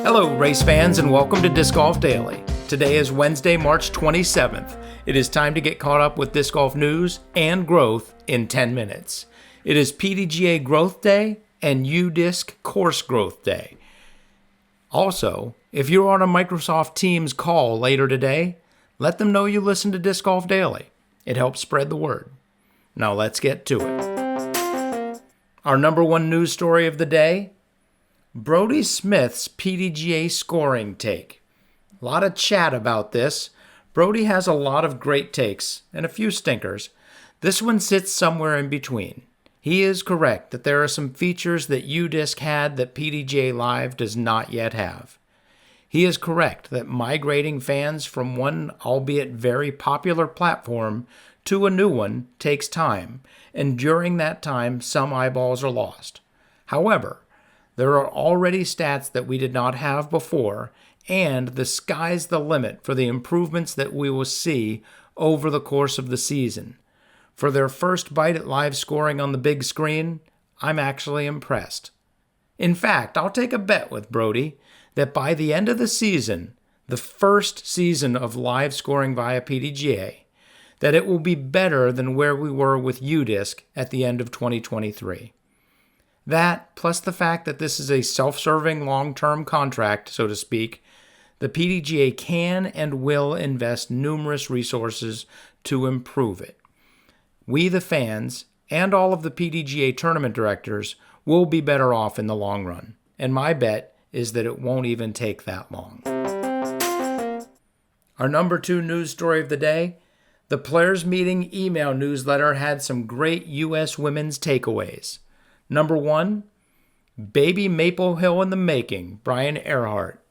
Hello, race fans, and welcome to Disc Golf Daily. Today is Wednesday, March 27th. It is time to get caught up with disc golf news and growth in 10 minutes. It is Pdga Growth Day and UDisc Course Growth Day. Also, if you're on a Microsoft Teams call later today, let them know you listen to Disc Golf Daily. It helps spread the word. Now let's get to it. Our number one news story of the day: Brodie Smith's Pdga scoring take. A lot of chat about this. Brodie has a lot of great takes and a few stinkers. This one sits somewhere in between. He is correct that there are some features that UDisc had that Pdga Live does not yet have. He is correct that migrating fans from one, albeit very popular platform to a new one takes time, and during that time, some eyeballs are lost. However, there are already stats that we did not have before, and the sky's the limit for the improvements that we will see over the course of the season. For their first bite at live scoring on the big screen, I'm actually impressed. In fact, I'll take a bet with Brodie that by the end of the season, the first season of live scoring via Pdga, that it will be better than where we were with UDisc at the end of 2023. That, plus the fact that this is a self-serving long-term contract, so to speak, the Pdga can and will invest numerous resources to improve it. We, the fans, and all of the Pdga tournament directors will be better off in the long run, and my bet is that it won't even take that long. Our number two news story of the day: the Players Meeting email newsletter had some great U.S. women's takeaways. Number one, Baby Maple Hill in the making, Brian Earhart.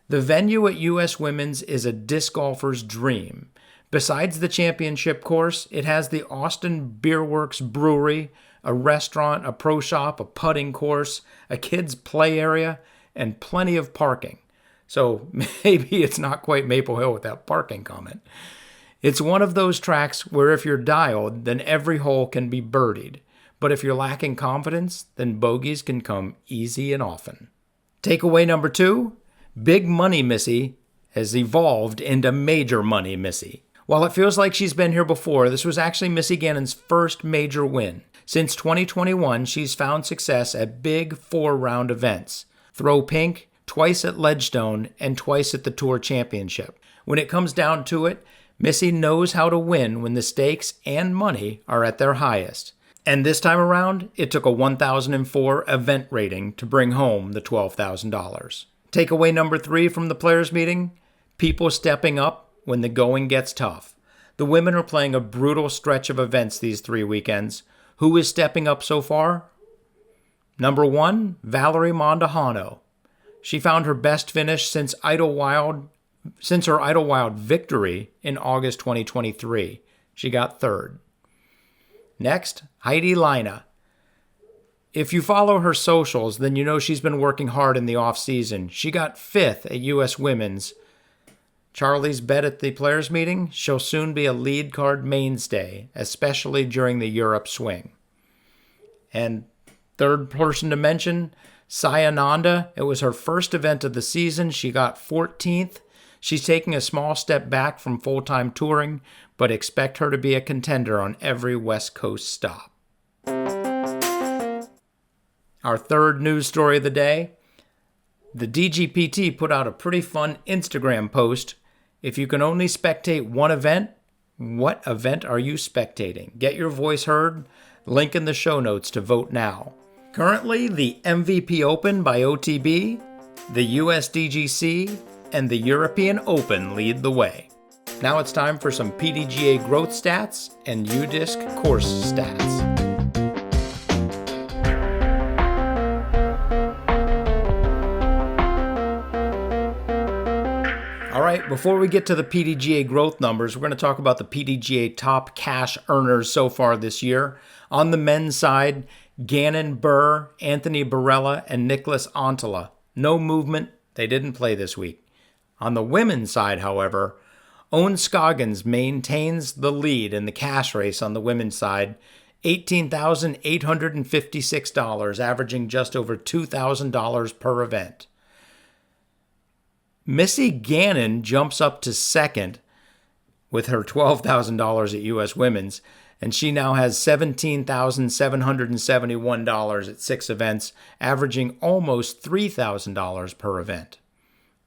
The venue at U.S. Women's is a disc golfer's dream. Besides the championship course, it has the Austin Beer Works Brewery, a restaurant, a pro shop, a putting course, a kids' play area, and plenty of parking. So maybe it's not quite Maple Hill with that parking comment. It's one of those tracks where if you're dialed, then every hole can be birdied. But if you're lacking confidence, then bogeys can come easy and often. Takeaway number two: Big Money Missy has evolved into Major Money Missy. While it feels like she's been here before, this was actually Missy Gannon's first major win. Since 2021, she's found success at big 4-round events: Throw Pink, twice at Ledgestone, and twice at the Tour Championship. When it comes down to it, Missy knows how to win when the stakes and money are at their highest. And this time around, it took a 1004 event rating to bring home the $12,000. Takeaway number three from the players' meeting: people stepping up when the going gets tough. The women are playing a brutal stretch of events these 3 weekends. Who is stepping up so far? Number one, Valerie Mondahano. She found her best finish since her Idlewild victory in August 2023. She got third. Next, Heidi Leina. If you follow her socials, then you know she's been working hard in the off-season. She got fifth at U.S. Women's. Charlie's bet at the players' meeting: she'll soon be a lead card mainstay, especially during the Europe swing. And third person to mention, Sayananda. It was her first event of the season. She got 14th. She's taking a small step back from full-time touring, but expect her to be a contender on every West Coast stop. Our third news story of the day: the DGPT put out a pretty fun Instagram post. If you can only spectate one event, what event are you spectating? Get your voice heard. Link in the show notes to vote now. Currently, the MVP Open by OTB, the US DGC, and the European Open lead the way. Now it's time for some Pdga growth stats and UDisc course stats. All right, before we get to the Pdga growth numbers, we're going to talk about the Pdga top cash earners so far this year. On the men's side, Gannon Burr, Anthony Barella, and Nicholas Antala. No movement. They didn't play this week. On the women's side, however, Owen Scoggins maintains the lead in the cash race on the women's side, $18,856, averaging just over $2,000 per event. Missy Gannon jumps up to second with her $12,000 at U.S. Women's, and she now has $17,771 at 6 events, averaging almost $3,000 per event.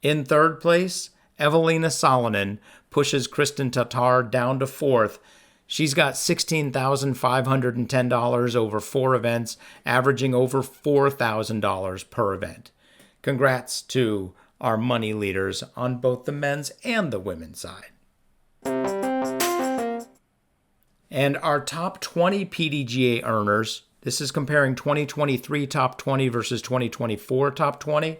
In third place, Evelina Salonen pushes Kristen Tatar down to fourth. She's got $16,510 over 4 events, averaging over $4,000 per event. Congrats to our money leaders on both the men's and the women's side. And our top 20 PDGA earners, this is comparing 2023 top 20 versus 2024 top 20.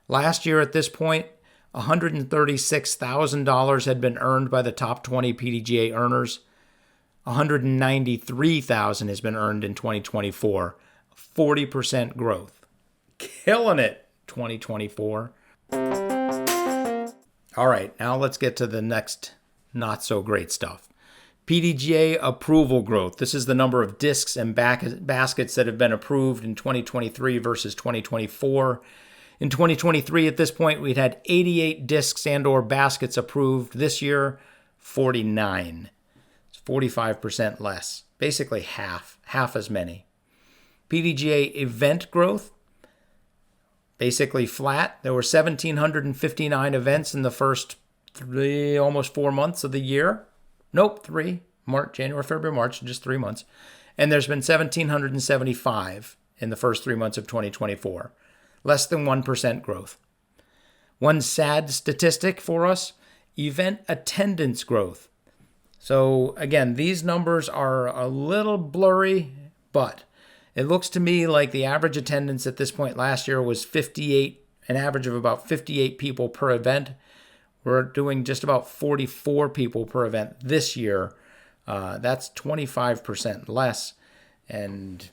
Last year at this point, $136,000 had been earned by the top 20 PDGA earners. $193,000 has been earned in 2024. 40% growth. Killing it, 2024. All right, now let's get to the next not so great stuff. PDGA approval growth. This is the number of discs and baskets that have been approved in 2023 versus 2024. In 2023, at this point, we'd had 88 discs and or baskets approved. This year, 49. It's 45% less. Basically half as many. PDGA event growth, basically flat. There were 1,759 events in the first almost 4 months of the year. Nope, 3. January, February, March, just 3 months. And there's been 1,775 in the first 3 months of 2024. Less than 1% growth. One sad statistic for us, event attendance growth. So again, these numbers are a little blurry, but it looks to me like the average attendance at this point last year was 58, an average of about 58 people per event. We're doing just about 44 people per event this year. That's 25% less, and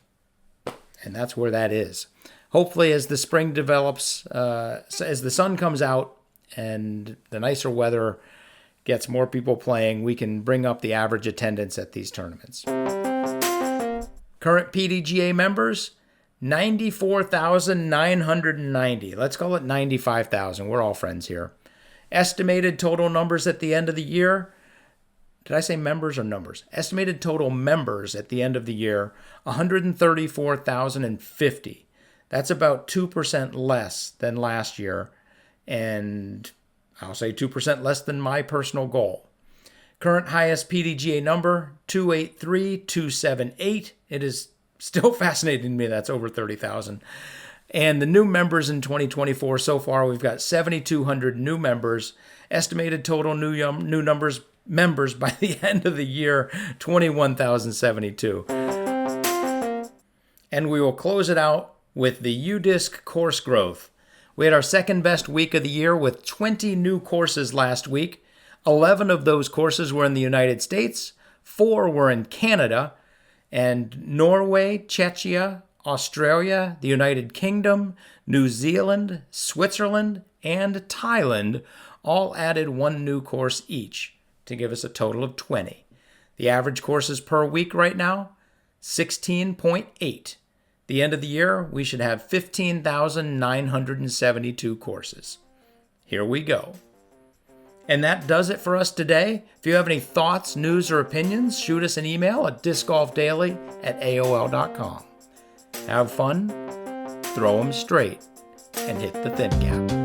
that's where that is. Hopefully, as the spring develops, as the sun comes out and the nicer weather gets more people playing, we can bring up the average attendance at these tournaments. Current PDGA members, 94,990. Let's call it 95,000. We're all friends here. Estimated total numbers at the end of the year. Did I say members or numbers? Estimated total members at the end of the year, 134,050. That's about 2% less than last year, and I'll say 2% less than my personal goal. Current highest PDGA number, 283,278. It is still fascinating to me that's over 30,000. And the new members in 2024 so far, we've got 7,200 new members. Estimated total new members by the end of the year, 21,072. And we will close it out with the UDisc course growth. We had our second best week of the year with 20 new courses last week. 11 of those courses were in the United States, 4 were in Canada, and Norway, Czechia, Australia, the United Kingdom, New Zealand, Switzerland, and Thailand all added 1 new course each to give us a total of 20. The average courses per week right now, 16.8. The end of the year, we should have 15,972 courses. Here we go. And that does it for us today. If you have any thoughts, news, or opinions, shoot us an email at discgolfdaily@aol.com. Have fun, throw 'em straight, and hit the thin gap.